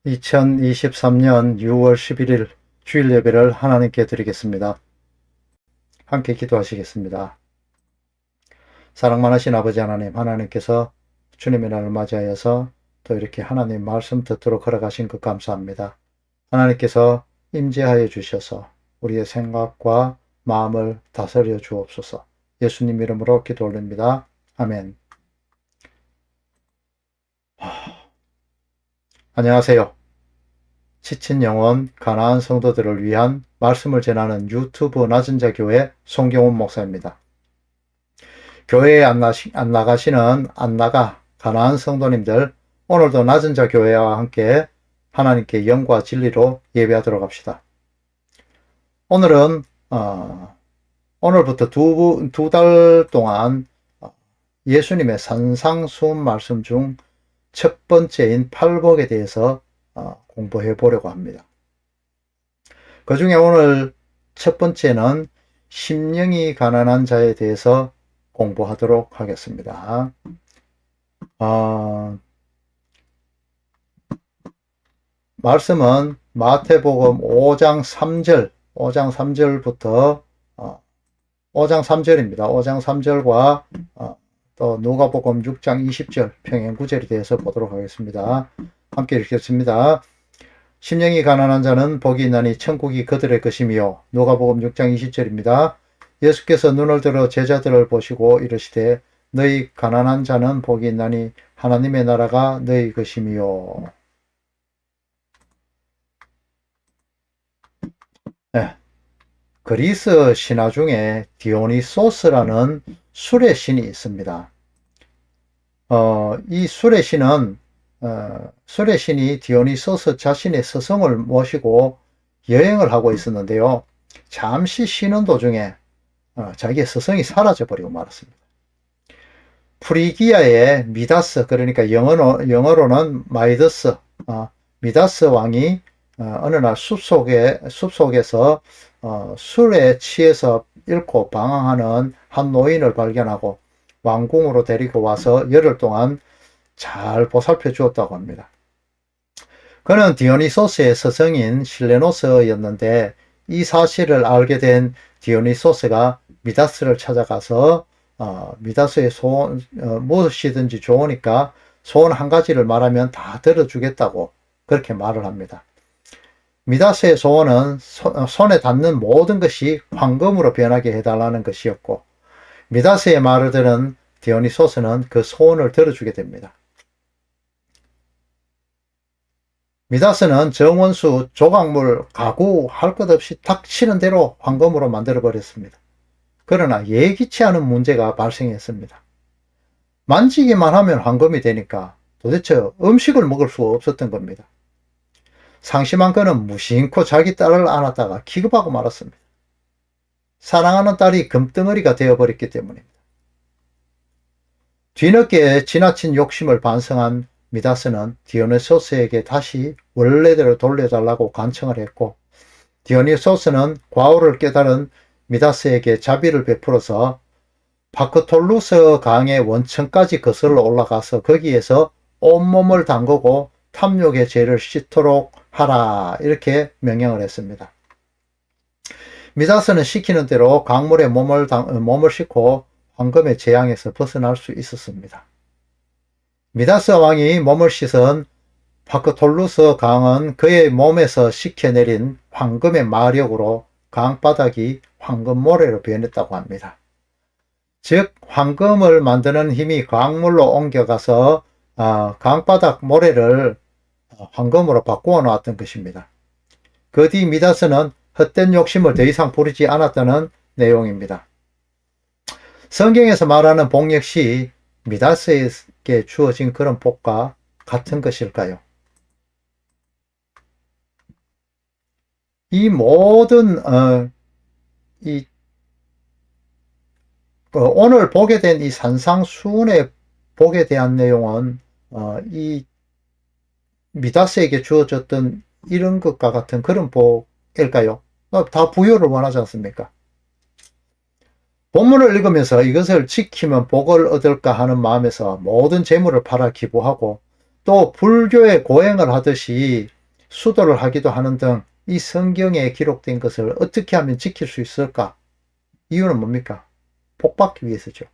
2023년 6월 11일 주일 예배를 하나님께 드리겠습니다. 함께 기도하시겠습니다. 사랑 많으신 아버지 하나님, 하나님께서 주님의 날을 맞이하여서 또 이렇게 하나님 말씀 듣도록 허락하신 것 감사합니다. 하나님께서 임재하여 주셔서 우리의 생각과 마음을 다스려 주옵소서. 예수님 이름으로 기도 올립니다. 아멘. 안녕하세요. 지친 영혼 가나안 성도들을 위한 말씀을 전하는 유튜브 낮은 자 교회 송경훈 목사입니다. 교회에 안 나가시는 가나안 성도님들, 오늘도 낮은 자 교회와 함께 하나님께 영과 진리로 예배하도록 합시다. 오늘은 오늘부터 두 달 동안 예수님의 산상수훈 말씀 중 첫 번째인 팔복에 대해서 공부해 보려고 합니다. 그 중에 오늘 첫 번째는 심령이 가난한 자에 대해서 공부하도록 하겠습니다. 말씀은 마태복음 5장 3절부터 5장 3절입니다. 5장 3절과 또 누가복음 6장 20절 평행구절에 대해서 보도록 하겠습니다. 함께 읽겠습니다. 심령이 가난한 자는 복이 있나니 천국이 그들의 것이며. 누가복음 6장 20절입니다. 예수께서 눈을 들어 제자들을 보시고 이르시되 너희 가난한 자는 복이 있나니 하나님의 나라가 너희 것이며. 네. 그리스 신화 중에 디오니소스라는 술의 신이 있습니다. 이 술의 신이 디오니소스 자신의 스승을 모시고 여행을 하고 있었는데요. 잠시 쉬는 도중에 자기의 스승이 사라져버리고 말았습니다. 프리기아의 미다스, 그러니까 영어로는 마이더스, 미다스 왕이 어느 날 숲속에서 술에 취해서 잃고 방황하는 한 노인을 발견하고 왕궁으로 데리고 와서 열흘 동안 잘 보살펴 주었다고 합니다. 그는 디오니소스의 스승인 실레노스였는데 이 사실을 알게 된 디오니소스가 미다스를 찾아가서 미다스의 소원, 무엇이든지 좋으니까 소원 한 가지를 말하면 다 들어주겠다고 그렇게 말을 합니다. 미다스의 소원은 손에 닿는 모든 것이 황금으로 변하게 해달라는 것이었고, 미다스의 말을 들은 디오니소스는 그 소원을 들어주게 됩니다. 미다스는 정원수, 조각물, 가구 할 것 없이 닥치는 대로 황금으로 만들어 버렸습니다. 그러나 예기치 않은 문제가 발생했습니다. 만지기만 하면 황금이 되니까 도대체 음식을 먹을 수 없었던 겁니다. 상심한 그는 무심코 자기 딸을 안았다가 기겁하고 말았습니다. 사랑하는 딸이 금덩어리가 되어버렸기 때문입니다. 뒤늦게 지나친 욕심을 반성한 미다스는 디오니소스에게 다시 원래대로 돌려달라고 간청을 했고, 디오니소스는 과오를 깨달은 미다스에게 자비를 베풀어서 바크톨루스 강의 원천까지 거슬러 올라가서 거기에서 온몸을 담그고 탐욕의 죄를 씻도록 하라, 이렇게 명령을 했습니다. 미다스는 시키는 대로 강물에 몸을 싣고 황금의 재앙에서 벗어날 수 있었습니다. 미다스 왕이 몸을 씻은 바크톨루스 강은 그의 몸에서 씻겨내린 황금의 마력으로 강바닥이 황금모래로 변했다고 합니다. 즉 황금을 만드는 힘이 강물로 옮겨가서 강바닥 모래를 황금으로 바꾸어 놓았던 것입니다. 그 뒤 미다스는 헛된 욕심을 더 이상 부리지 않았다는 내용입니다. 성경에서 말하는 복 역시 미다스에게 주어진 그런 복과 같은 것일까요? 이 모든 오늘 보게 된 이 산상수훈의 복에 대한 내용은 이 미다스에게 주어졌던 이런 것과 같은 그런 복일까요? 다 부여를 원하지 않습니까? 본문을 읽으면서 이것을 지키면 복을 얻을까 하는 마음에서 모든 재물을 팔아 기부하고 또 불교의 고행을 하듯이 수도를 하기도 하는 등 이 성경에 기록된 것을 어떻게 하면 지킬 수 있을까? 이유는 뭡니까? 복받기 위해서죠.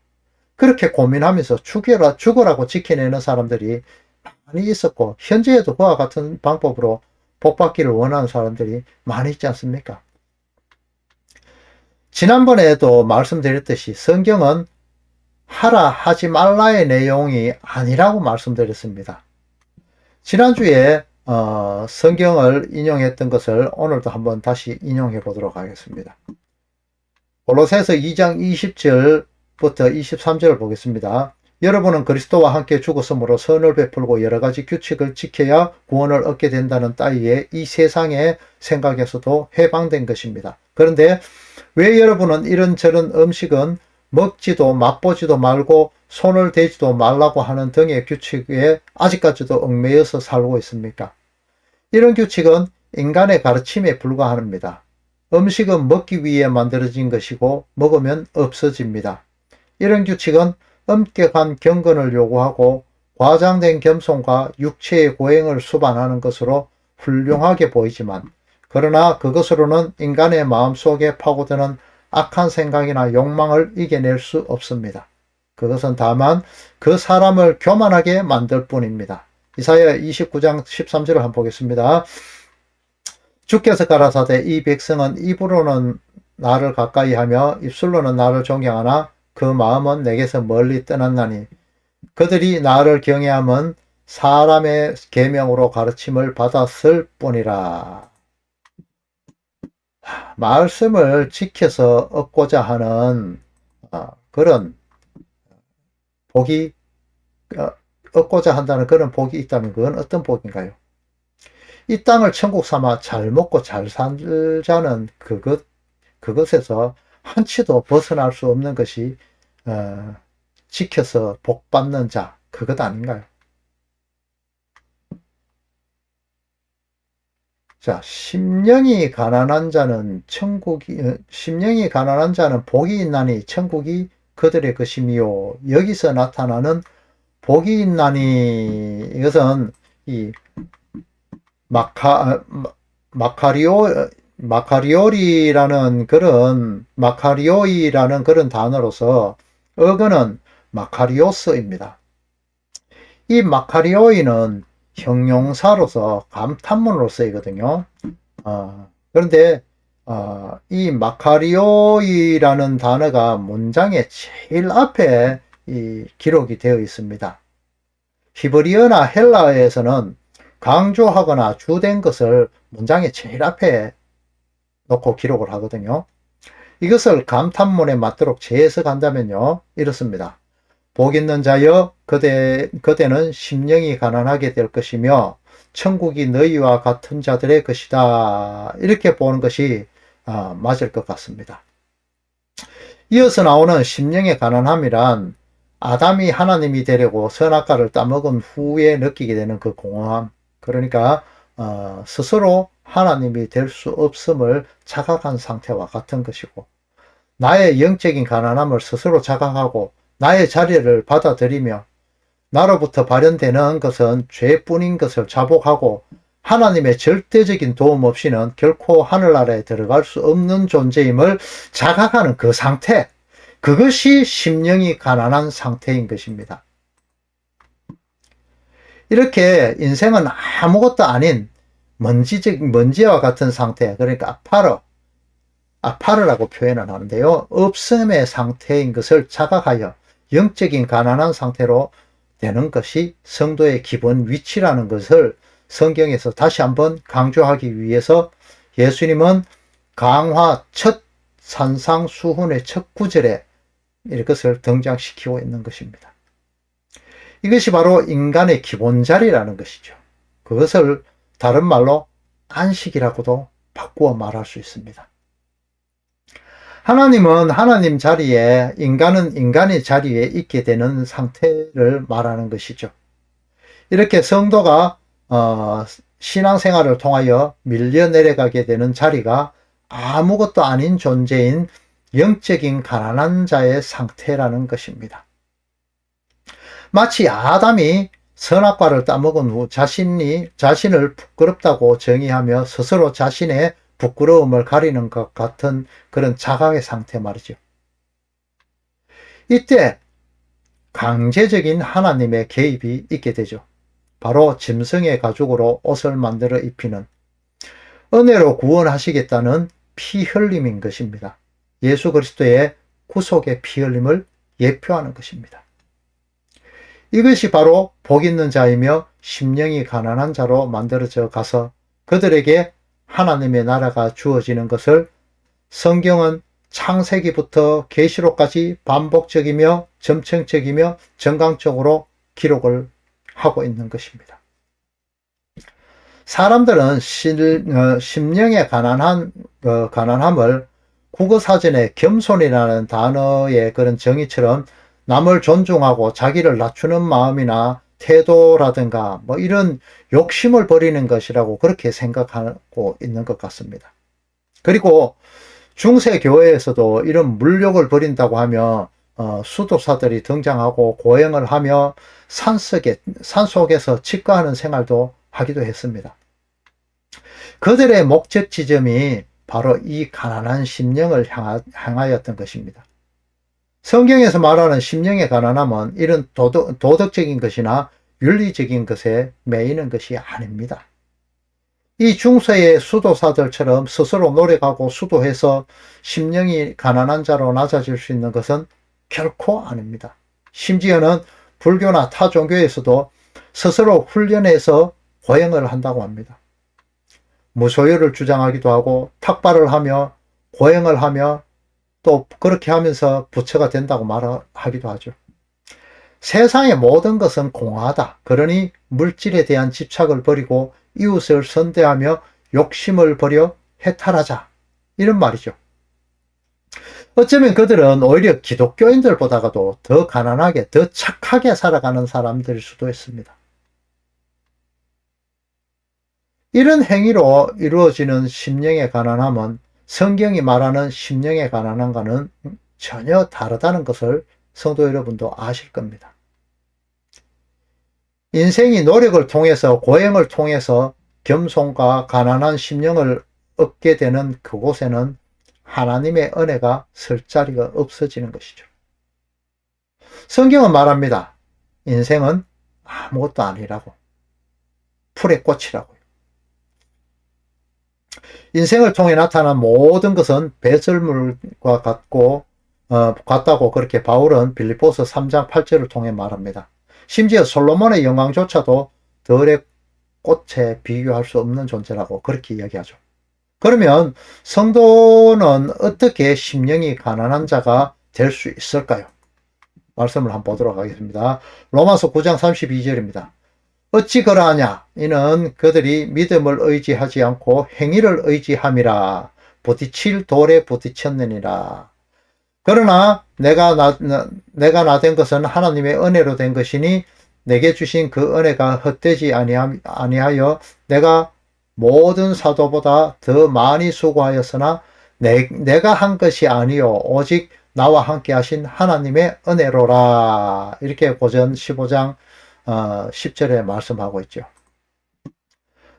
그렇게 고민하면서 죽으라고 지켜내는 사람들이 많이 있었고, 현재에도 그와 같은 방법으로 복받기를 원하는 사람들이 많이 있지 않습니까? 지난번에도 말씀드렸듯이 성경은 하라 하지 말라의 내용이 아니라고 말씀드렸습니다. 지난주에 성경을 인용했던 것을 오늘도 한번 다시 인용해 보도록 하겠습니다. 골로새서 2장 20절부터 23절을 보겠습니다. 여러분은 그리스도와 함께 죽었으므로 선을 베풀고 여러 가지 규칙을 지켜야 구원을 얻게 된다는 따위에 이 세상의 생각에서도 해방된 것입니다. 그런데 왜 여러분은 이런저런 음식은 먹지도 맛보지도 말고 손을 대지도 말라고 하는 등의 규칙에 아직까지도 얽매여서 살고 있습니까? 이런 규칙은 인간의 가르침에 불과합니다. 음식은 먹기 위해 만들어진 것이고 먹으면 없어집니다. 이런 규칙은 엄격한 경건을 요구하고 과장된 겸손과 육체의 고행을 수반하는 것으로 훌륭하게 보이지만, 그러나 그것으로는 인간의 마음속에 파고드는 악한 생각이나 욕망을 이겨낼 수 없습니다. 그것은 다만 그 사람을 교만하게 만들 뿐입니다. 이사야 29장 13절을 한번 보겠습니다. 주께서 가라사대 이 백성은 입으로는 나를 가까이 하며 입술로는 나를 존경하나 그 마음은 내게서 멀리 떠났나니 그들이 나를 경외함은 사람의 계명으로 가르침을 받았을 뿐이라. 말씀을 지켜서 얻고자 하는 그런 복이, 얻고자 한다는 그런 복이 있다면 그건 어떤 복인가요? 이 땅을 천국 삼아 잘 먹고 잘 살자는 그것에서 한치도 벗어날 수 없는 것이 지켜서 복 받는 자, 그것 아닌가요? 자, 심령이 가난한 자는 복이 있나니 천국이 그들의 것이미요. 여기서 나타나는 복이 있나니, 이것은 이 마카리오이라는 그런 단어로서 어근은 마카리오스입니다. 이 마카리오이는 형용사로서 감탄문으로 쓰이거든요. 그런데 이 마카리오이라는 단어가 문장의 제일 앞에 기록이 되어 있습니다. 히브리어나 헬라어에서는 강조하거나 주된 것을 문장의 제일 앞에 놓고 기록을 하거든요. 이것을 감탄문에 맞도록 재해석한다면요, 이렇습니다. 복 있는 자여, 그대는 심령이 가난하게 될 것이며 천국이 너희와 같은 자들의 것이다. 이렇게 보는 것이 맞을 것 같습니다. 이어서 나오는 심령의 가난함이란 아담이 하나님이 되려고 선악과를 따먹은 후에 느끼게 되는 그 공허함, 그러니까 스스로 하나님이 될 수 없음을 자각한 상태와 같은 것이고, 나의 영적인 가난함을 스스로 자각하고 나의 자리를 받아들이며 나로부터 발현되는 것은 죄뿐인 것을 자복하고 하나님의 절대적인 도움 없이는 결코 하늘나라에 들어갈 수 없는 존재임을 자각하는 그 상태, 그것이 심령이 가난한 상태인 것입니다. 이렇게 인생은 아무것도 아닌 먼지와 같은 상태, 그러니까 아파르라고 표현을 하는데요. 없음의 상태인 것을 자각하여 영적인 가난한 상태로 되는 것이 성도의 기본 위치라는 것을 성경에서 다시 한번 강조하기 위해서 예수님은 강화 첫 산상수훈의 첫 구절에 이것을 등장시키고 있는 것입니다. 이것이 바로 인간의 기본 자리라는 것이죠. 그것을 다른 말로 안식이라고도 바꾸어 말할 수 있습니다. 하나님은 하나님 자리에, 인간은 인간의 자리에 있게 되는 상태를 말하는 것이죠. 이렇게 성도가 신앙생활을 통하여 밀려 내려가게 되는 자리가 아무것도 아닌 존재인 영적인 가난한 자의 상태라는 것입니다. 마치 아담이 선악과를 따먹은 후 자신을 부끄럽다고 정의하며 스스로 자신의 부끄러움을 가리는 것 같은 그런 자각의 상태 말이죠. 이때 강제적인 하나님의 개입이 있게 되죠. 바로 짐승의 가죽으로 옷을 만들어 입히는, 은혜로 구원하시겠다는 피 흘림인 것입니다. 예수 그리스도의 구속의 피 흘림을 예표하는 것입니다. 이것이 바로 복 있는 자이며 심령이 가난한 자로 만들어져 가서 그들에게 하나님의 나라가 주어지는 것을 성경은 창세기부터 계시록까지 반복적이며 점층적이며 정강적으로 기록을 하고 있는 것입니다. 사람들은 심령의 가난함을 국어사전에 겸손이라는 단어의 그런 정의처럼 남을 존중하고 자기를 낮추는 마음이나 태도라든가 뭐 이런 욕심을 버리는 것이라고 그렇게 생각하고 있는 것 같습니다. 그리고 중세 교회에서도 이런 물욕을 버린다고 하며 수도사들이 등장하고 고행을 하며 산속에서 치과하는 생활도 하기도 했습니다. 그들의 목적 지점이 바로 이 가난한 심령을 향하였던 것입니다. 성경에서 말하는 심령의 가난함은 이런 도덕적인 것이나 윤리적인 것에 매이는 것이 아닙니다. 이 중세의 수도사들처럼 스스로 노력하고 수도해서 심령이 가난한 자로 낮아질 수 있는 것은 결코 아닙니다. 심지어는 불교나 타 종교에서도 스스로 훈련해서 고행을 한다고 합니다. 무소유를 주장하기도 하고 탁발을 하며 고행을 하며 또 그렇게 하면서 부처가 된다고 말하기도 하죠. 세상의 모든 것은 공하다. 그러니 물질에 대한 집착을 버리고 이웃을 선대하며 욕심을 버려 해탈하자. 이런 말이죠. 어쩌면 그들은 오히려 기독교인들보다도 더 가난하게, 더 착하게 살아가는 사람들일 수도 있습니다. 이런 행위로 이루어지는 심령의 가난함은 성경이 말하는 심령의 가난함과는 전혀 다르다는 것을 성도 여러분도 아실 겁니다. 인생이 노력을 통해서 고행을 통해서 겸손과 가난한 심령을 얻게 되는 그곳에는 하나님의 은혜가 설 자리가 없어지는 것이죠. 성경은 말합니다. 인생은 아무것도 아니라고. 풀의 꽃이라고요. 인생을 통해 나타난 모든 것은 배설물과 같다고 그렇게 바울은 빌립보서 3장 8절을 통해 말합니다. 심지어 솔로몬의 영광조차도 들의 꽃에 비교할 수 없는 존재라고 그렇게 이야기하죠. 그러면 성도는 어떻게 심령이 가난한 자가 될 수 있을까요? 말씀을 한번 보도록 하겠습니다. 로마서 9장 32절입니다. 어찌 그러하냐? 이는 그들이 믿음을 의지하지 않고 행위를 의지함이라. 부딪힐 돌에 부딪혔느니라. 그러나 내가 나된 것은 하나님의 은혜로 된 것이니 내게 주신 그 은혜가 헛되지 아니하여 내가 모든 사도보다 더 많이 수고하였으나 내가 한 것이 아니요 오직 나와 함께 하신 하나님의 은혜로라. 이렇게 고전 15장 10절에 말씀하고 있죠.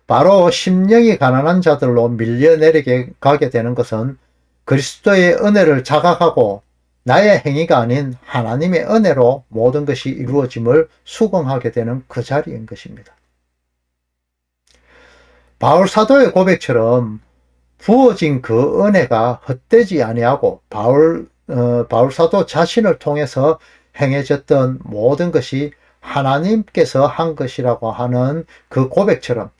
바로 심령이 가난한 자들로 밀려내리게 가게 되는 것은 그리스도의 은혜를 자각하고 나의 행위가 아닌 하나님의 은혜로 모든 것이 이루어짐을 수긍하게 되는 그 자리인 것입니다. 바울 사도의 고백처럼 부어진 그 은혜가 헛되지 아니하고 바울 사도 자신을 통해서 행해졌던 모든 것이 하나님께서 한 것이라고 하는 그 고백처럼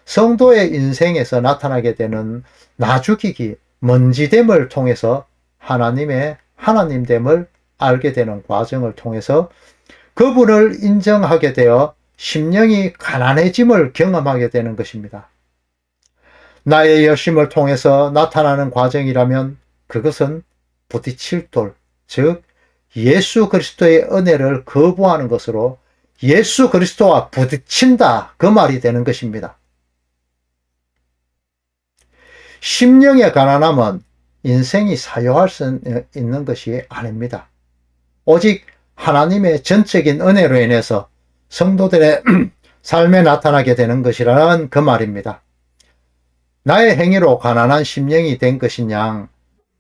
성도의 인생에서 나타나게 되는 나죽이기, 먼지됨을 통해서 하나님됨을 알게 되는 과정을 통해서 그분을 인정하게 되어 심령이 가난해짐을 경험하게 되는 것입니다. 나의 열심을 통해서 나타나는 과정이라면 그것은 부딪힐 돌, 즉 예수 그리스도의 은혜를 거부하는 것으로 예수 그리스도와 부딪힌다, 그 말이 되는 것입니다. 심령의 가난함은 인생이 사유할 수 있는 것이 아닙니다. 오직 하나님의 전적인 은혜로 인해서 성도들의 삶에 나타나게 되는 것이라는 그 말입니다. 나의 행위로 가난한 심령이 된 것이냐,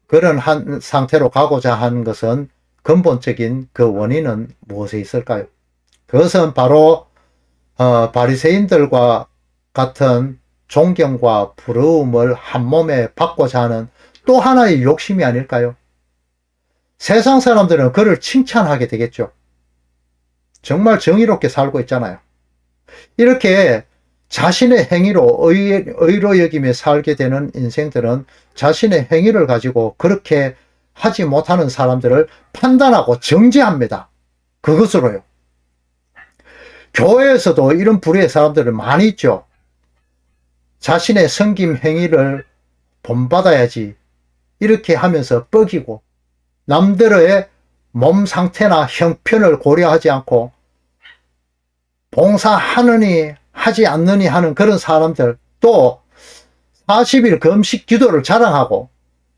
그런 한 상태로 가고자 하는 것은 근본적인 그 원인은 무엇에 있을까요? 그것은 바로 바리새인들과 같은 존경과 부러움을 한 몸에 받고자 하는 또 하나의 욕심이 아닐까요? 세상 사람들은 그를 칭찬하게 되겠죠. 정말 정의롭게 살고 있잖아요. 이렇게 자신의 행위로 의로 여기며 살게 되는 인생들은 자신의 행위를 가지고 그렇게 하지 못하는 사람들을 판단하고 정죄합니다. 그것으로요. 교회에서도 이런 부류의 사람들은 많이 있죠. 자신의 섬김 행위를 본받아야지 이렇게 하면서 뻐기고 남들의 몸 상태나 형편을 고려하지 않고 봉사하느니 하지 않느니 하는 그런 사람들, 또 40일 금식 기도를 자랑하고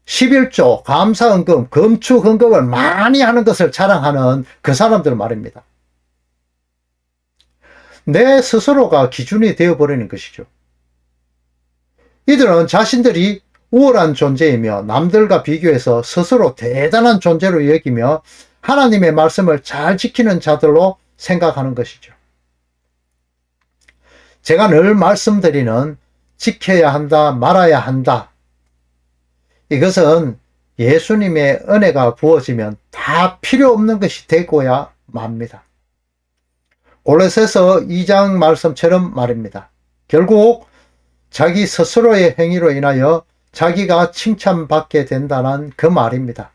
11조 감사헌금, 금축헌금을 많이 하는 것을 자랑하는 그 사람들 말입니다. 내 스스로가 기준이 되어버리는 것이죠. 이들은 자신들이 우월한 존재이며 남들과 비교해서 스스로 대단한 존재로 여기며 하나님의 말씀을 잘 지키는 자들로 생각하는 것이죠. 제가 늘 말씀드리는 지켜야 한다, 말아야 한다. 이것은 예수님의 은혜가 부어지면 다 필요 없는 것이 되고야 맙니다. 골로새서 2장 말씀처럼 말입니다. 결국 자기 스스로의 행위로 인하여 자기가 칭찬받게 된다는 그 말입니다.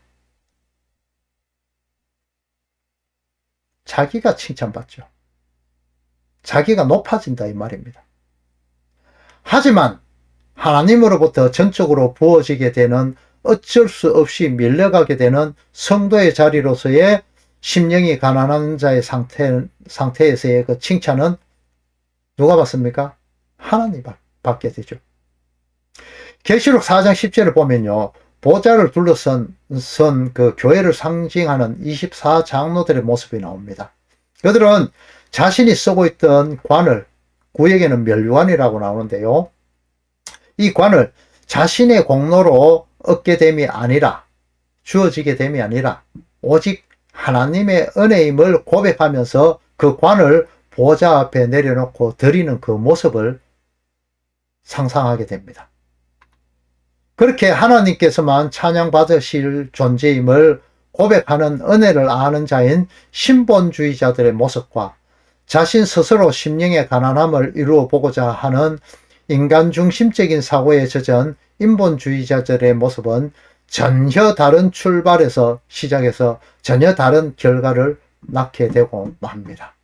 자기가 칭찬받죠. 자기가 높아진다 이 말입니다. 하지만 하나님으로부터 전적으로 부어지게 되는 어쩔 수 없이 밀려가게 되는 성도의 자리로서의 심령이 가난한 자의 상태에서의 그 칭찬은 누가 받습니까? 하나님 받게 되죠. 계시록 4장 10절을 보면요. 보좌를 둘러선 그 교회를 상징하는 24장로들의 모습이 나옵니다. 그들은 자신이 쓰고 있던 관을, 구역에는 멸관이라고 나오는데요. 이 관을 자신의 공로로 얻게 됨이 아니라, 주어지게 됨이 아니라 오직 하나님의 은혜임을 고백하면서 그 관을 보좌 앞에 내려놓고 드리는 그 모습을 상상하게 됩니다. 그렇게 하나님께서만 찬양받으실 존재임을 고백하는 은혜를 아는 자인 신본주의자들의 모습과 자신 스스로 심령의 가난함을 이루어 보고자 하는 인간 중심적인 사고에 젖은 인본주의자들의 모습은 전혀 다른 출발에서 시작해서 전혀 다른 결과를 낳게 되고 맙니다.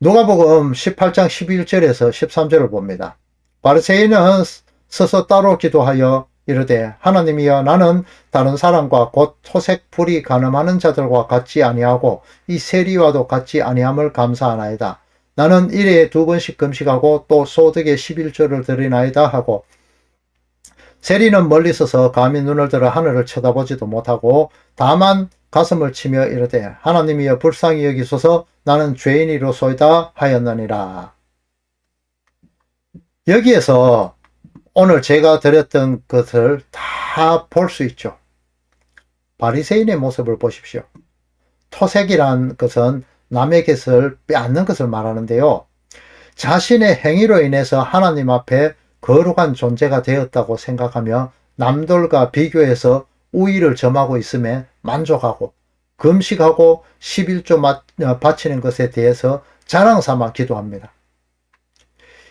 누가복음 18장 11절에서 13절을 봅니다. 바리새인은 서서 따로 기도하여 이르되 하나님이여 나는 다른 사람과 곧 토색 불이 간음하는 자들과 같지 아니하고 이 세리와도 같지 아니함을 감사하나이다. 나는 일에 2번씩 금식하고 또 소득의 11조를 드리나이다 하고, 세리는 멀리 서서 감히 눈을 들어 하늘을 쳐다보지도 못하고 다만 가슴을 치며 이르되 하나님이여 불쌍히 여기소서 나는 죄인이로소이다 하였느니라. 여기에서 오늘 제가 드렸던 것을 다 볼 수 있죠. 바리새인의 모습을 보십시오. 토색이란 것은 남의 것을 빼앗는 것을 말하는데요. 자신의 행위로 인해서 하나님 앞에 거룩한 존재가 되었다고 생각하며 남들과 비교해서 우위를 점하고 있음에 만족하고 금식하고 11조 바치는 것에 대해서 자랑삼아 기도합니다.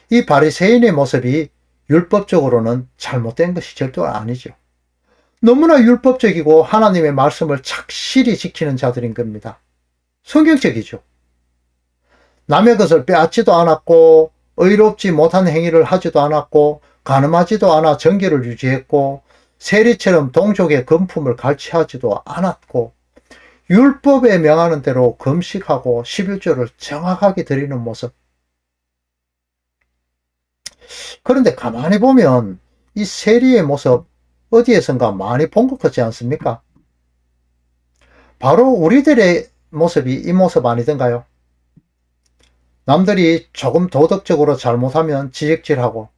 이 바리새인의 모습이 율법적으로는 잘못된 것이 절대 아니죠. 너무나 율법적이고 하나님의 말씀을 착실히 지키는 자들인 겁니다. 성경적이죠. 남의 것을 빼앗지도 않았고 의롭지 못한 행위를 하지도 않았고 간음하지도 않아 정결을 유지했고 세리처럼 동족의 금품을 갈취하지도 않았고 율법에 명하는 대로 금식하고 11조를 정확하게 드리는 모습. 그런데 가만히 보면 이 세리의 모습 어디에선가 많이 본 것 같지 않습니까? 바로 우리들의 모습이 이 모습 아니던가요? 남들이 조금 도덕적으로 잘못하면 지적질하고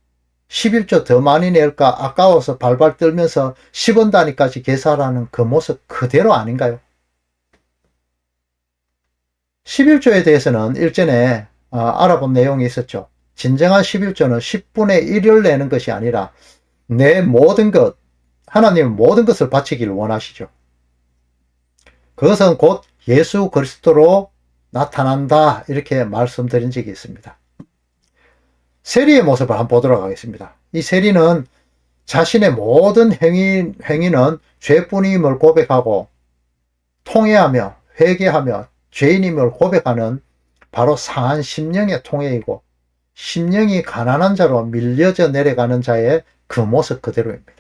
11조 더 많이 낼까 아까워서 발발 떨면서 10원 단위까지 계산하는 그 모습 그대로 아닌가요? 11조에 대해서는 일전에 알아본 내용이 있었죠. 진정한 11조는 10분의 1을 내는 것이 아니라 내 모든 것, 하나님은 모든 것을 바치기를 원하시죠. 그것은 곧 예수 그리스도로 나타난다 이렇게 말씀드린 적이 있습니다. 세리의 모습을 한번 보도록 하겠습니다. 이 세리는 자신의 모든 행위는 죄뿐임을 고백하고 통회하며 회개하며 죄인임을 고백하는 바로 상한 심령의 통회이고 심령이 가난한 자로 밀려져 내려가는 자의 그 모습 그대로입니다.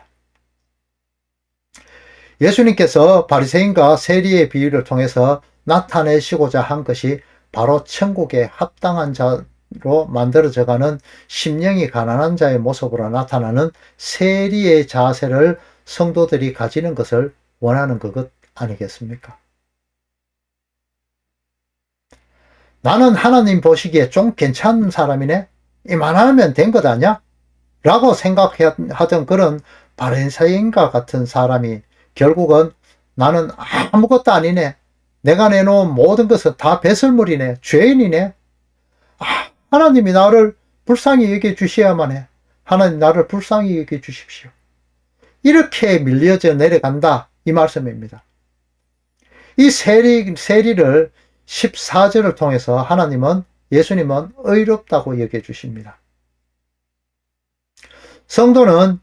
예수님께서 바리새인과 세리의 비유를 통해서 나타내시고자 한 것이 바로 천국에 합당한 자로 만들어져가는 심령이 가난한 자의 모습으로 나타나는 세리의 자세를 성도들이 가지는 것을 원하는 것 아니겠습니까? 나는 하나님 보시기에 좀 괜찮은 사람이네? 이만하면 된 것 아니야? 라고 생각하던 그런 바리새인과 같은 사람이 결국은 나는 아무것도 아니네. 내가 내놓은 모든 것은 다 배설물이네. 죄인이네. 하나님이 나를 불쌍히 여겨 주셔야만 해. 하나님 나를 불쌍히 여겨 주십시오. 이렇게 밀려져 내려간다. 이 말씀입니다. 이 세리를 14절을 통해서 예수님은 의롭다고 여겨주십니다. 성도는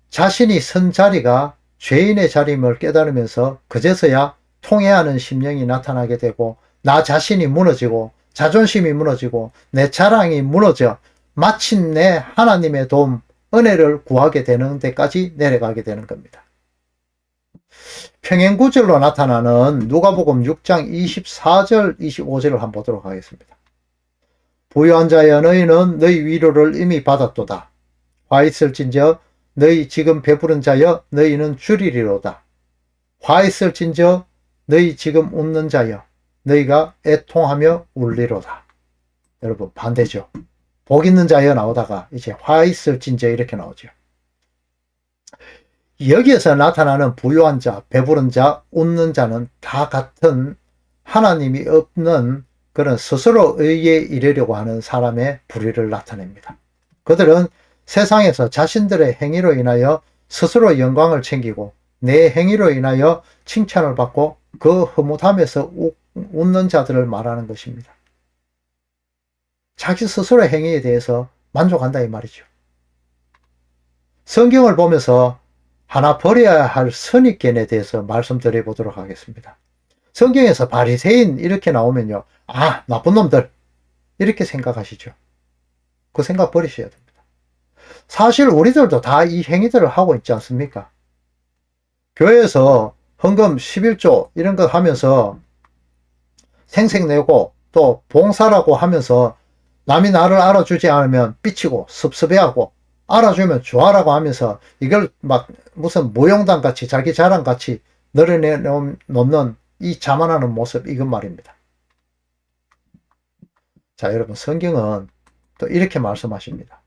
자신이 선 자리가 죄인의 자리임을 깨달으면서 그제서야 통회하는 심령이 나타나게 되고 나 자신이 무너지고 자존심이 무너지고 내 자랑이 무너져 마침내 하나님의 도움, 은혜를 구하게 되는 데까지 내려가게 되는 겁니다. 평행구절로 나타나는 누가복음 6장 24절 25절을 한번 보도록 하겠습니다. 부유한 자여 너희는 너희 위로를 이미 받았도다. 화 있을진저 너희 지금 배부른 자여 너희는 줄이리로다. 화 있을진저 너희 지금 웃는 자여 너희가 애통하며 울리로다. 여러분 반대죠. 복 있는 자여 나오다가 이제 화 있을진저 이렇게 나오죠. 여기에서 나타나는 부유한 자, 배부른 자, 웃는 자는 다 같은 하나님이 없는 그런 스스로 의에 이르려고 하는 사람의 불의를 나타냅니다. 그들은 세상에서 자신들의 행위로 인하여 스스로 영광을 챙기고 내 행위로 인하여 칭찬을 받고 그 흐뭇함에서 웃는 자들을 말하는 것입니다. 자기 스스로의 행위에 대해서 만족한다 이 말이죠. 성경을 보면서 하나 버려야 할 선입견에 대해서 말씀드려 보도록 하겠습니다. 성경에서 바리새인 이렇게 나오면요. 나쁜 놈들 이렇게 생각하시죠. 그 생각 버리셔야 됩니다. 사실 우리들도 다 이 행위들을 하고 있지 않습니까? 교회에서 헌금 11조 이런 거 하면서 생색내고 또 봉사라고 하면서 남이 나를 알아주지 않으면 삐치고 섭섭해하고 알아주면 좋아라고 하면서 이걸 막 무슨 무용단 같이 자기 자랑 같이 늘어놓는 이 자만하는 모습 이것 말입니다. 자 여러분 성경은 또 이렇게 말씀하십니다.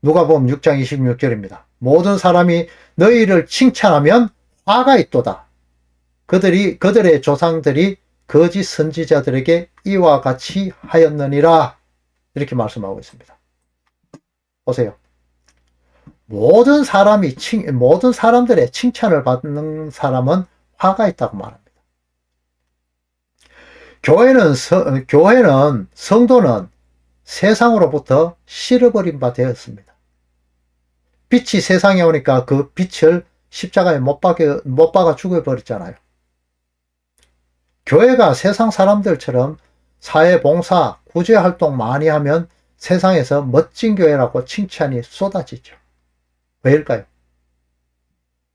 누가복음 6장 26절입니다. 모든 사람이 너희를 칭찬하면 화가 있도다. 그들의 조상들이 거짓 선지자들에게 이와 같이 하였느니라. 이렇게 말씀하고 있습니다. 보세요. 모든 사람들의 칭찬을 받는 사람은 화가 있다고 말합니다. 교회는 성도는 세상으로부터 실어버린 바 되었습니다. 빛이 세상에 오니까 그 빛을 십자가에 못 박아 죽여버렸잖아요. 교회가 세상 사람들처럼 사회봉사, 구제활동 많이 하면 세상에서 멋진 교회라고 칭찬이 쏟아지죠. 왜일까요?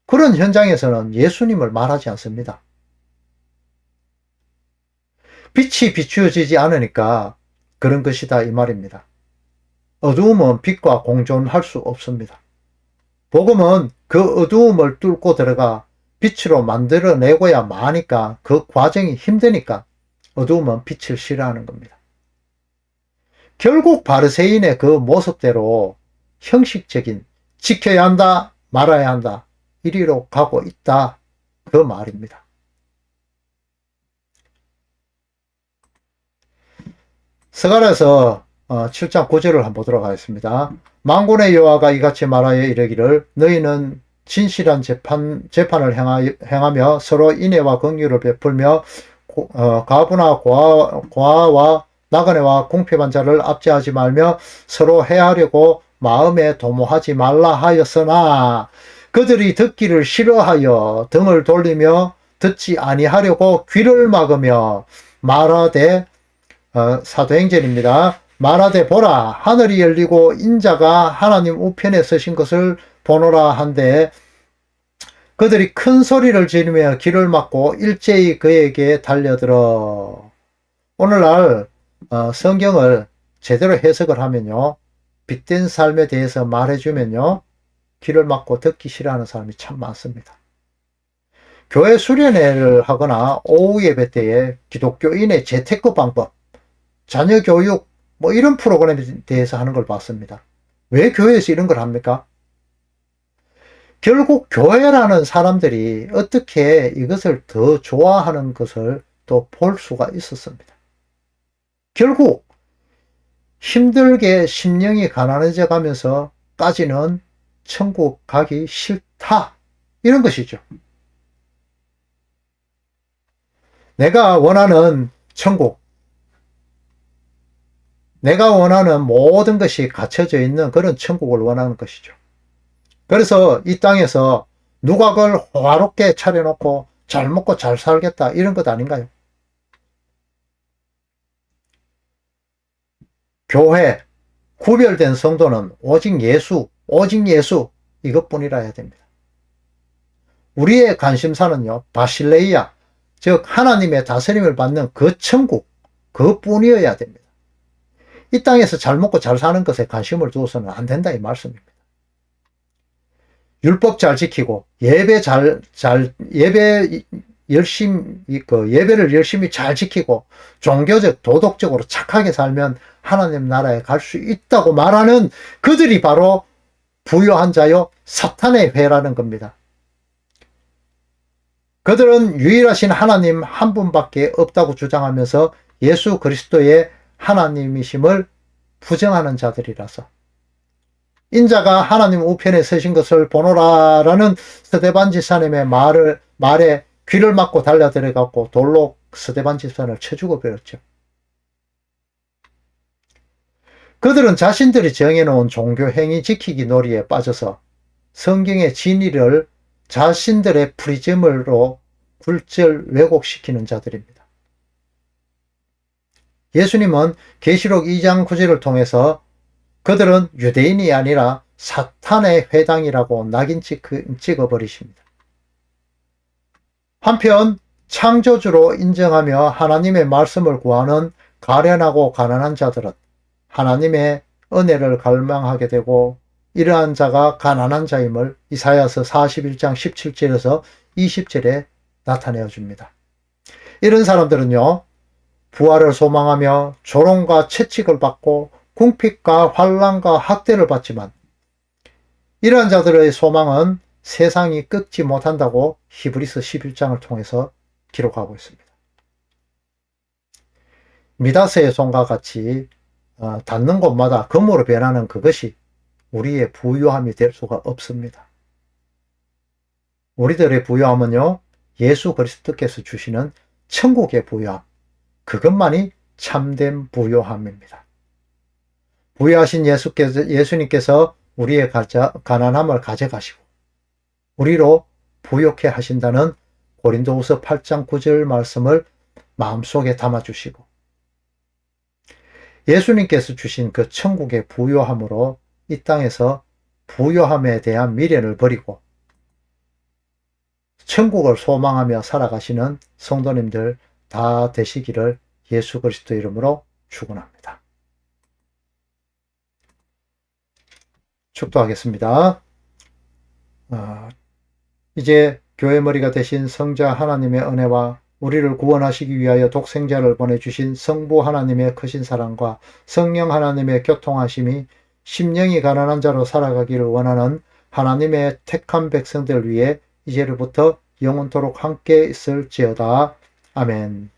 그런 현장에서는 예수님을 말하지 않습니다. 빛이 비추어지지 않으니까 그런 것이다 이 말입니다. 어두움은 빛과 공존할 수 없습니다. 복음은 그 어두움을 뚫고 들어가 빛으로 만들어내고야 마니까 그 과정이 힘드니까 어두움은 빛을 싫어하는 겁니다. 결국 바리새인의 그 모습대로 형식적인 지켜야 한다, 말아야 한다 이리로 가고 있다 그 말입니다. 스가랴서 7장 9절을 한번 보도록 하겠습니다. 만군의 여호와가 이같이 말하여 이르기를 너희는 진실한 재판을 행하며 서로 인애와 긍휼을 베풀며 가부나 고아와 나그네와 궁핍한 자를 압제하지 말며 서로 해하려고 마음에 도모하지 말라 하였으나 그들이 듣기를 싫어하여 등을 돌리며 듣지 아니하려고 귀를 막으며 말하되 사도행전입니다. 말하되 보라 하늘이 열리고 인자가 하나님 우편에 서신 것을 보노라 한데 그들이 큰 소리를 지르며 귀를 막고 일제히 그에게 달려들어. 오늘날 성경을 제대로 해석을 하면요, 빛된 삶에 대해서 말해주면요 귀를 막고 듣기 싫어하는 사람이 참 많습니다. 교회 수련회를 하거나 오후 예배 때에 기독교인의 재테크 방법, 자녀 교육 뭐 이런 프로그램에 대해서 하는 걸 봤습니다. 왜 교회에서 이런 걸 합니까? 결국 교회라는 사람들이 어떻게 이것을 더 좋아하는 것을 또 볼 수가 있었습니다. 결국 힘들게 심령이 가난해져 가면서까지는 천국 가기 싫다 이런 것이죠. 내가 원하는 천국, 내가 원하는 모든 것이 갖춰져 있는 그런 천국을 원하는 것이죠. 그래서 이 땅에서 누가 그걸 호화롭게 차려놓고 잘 먹고 잘 살겠다 이런 것 아닌가요? 교회, 구별된 성도는 오직 예수 이것뿐이라 해야 됩니다. 우리의 관심사는요, 바실레이아, 즉 하나님의 다스림을 받는 그 천국, 그뿐이어야 됩니다. 이 땅에서 잘 먹고 잘 사는 것에 관심을 두어서는 안 된다 이 말씀입니다. 율법 잘 지키고 예배를 열심히 잘 지키고 종교적 도덕적으로 착하게 살면 하나님 나라에 갈 수 있다고 말하는 그들이 바로 부요한 자요 사탄의 회라는 겁니다. 그들은 유일하신 하나님 한 분밖에 없다고 주장하면서 예수 그리스도의 하나님이심을 부정하는 자들이라서 인자가 하나님 우편에 서신 것을 보노라라는 스데반 지사님의 말에 귀를 막고 달려들어갖고 돌로 스데반 지사를 쳐 죽어버렸죠. 그들은 자신들이 정해놓은 종교행위 지키기 놀이에 빠져서 성경의 진리를 자신들의 프리즘으로 굴절 왜곡시키는 자들입니다. 예수님은 계시록 2장 9절을 통해서 그들은 유대인이 아니라 사탄의 회당이라고 낙인 찍어버리십니다. 한편 창조주로 인정하며 하나님의 말씀을 구하는 가련하고 가난한 자들은 하나님의 은혜를 갈망하게 되고 이러한 자가 가난한 자임을 이사야서 41장 17절에서 20절에 나타내어 줍니다. 이런 사람들은요, 부활을 소망하며 조롱과 채찍을 받고 궁핍과 환난과 학대를 받지만 이러한 자들의 소망은 세상이 꺾지 못한다고 히브리서 11장을 통해서 기록하고 있습니다. 미다스의 손과 같이 닿는 곳마다 금으로 변하는 그것이 우리의 부유함이 될 수가 없습니다. 우리들의 부유함은요, 예수 그리스도께서 주시는 천국의 부유함, 그것만이 참된 부유함입니다. 부유하신 예수님께서 우리의 가난함을 가져가시고 우리로 부욕해 하신다는 고린도후서 8장 9절 말씀을 마음속에 담아주시고 예수님께서 주신 그 천국의 부유함으로 이 땅에서 부유함에 대한 미련을 버리고 천국을 소망하며 살아가시는 성도님들 다 되시기를 예수 그리스도 이름으로 축원합니다. 축도하겠습니다. 이제 교회 머리가 되신 성자 하나님의 은혜와 우리를 구원하시기 위하여 독생자를 보내주신 성부 하나님의 크신 사랑과 성령 하나님의 교통하심이 심령이 가난한 자로 살아가기를 원하는 하나님의 택한 백성들 위해 이제로부터 영원토록 함께 있을지어다. 아멘.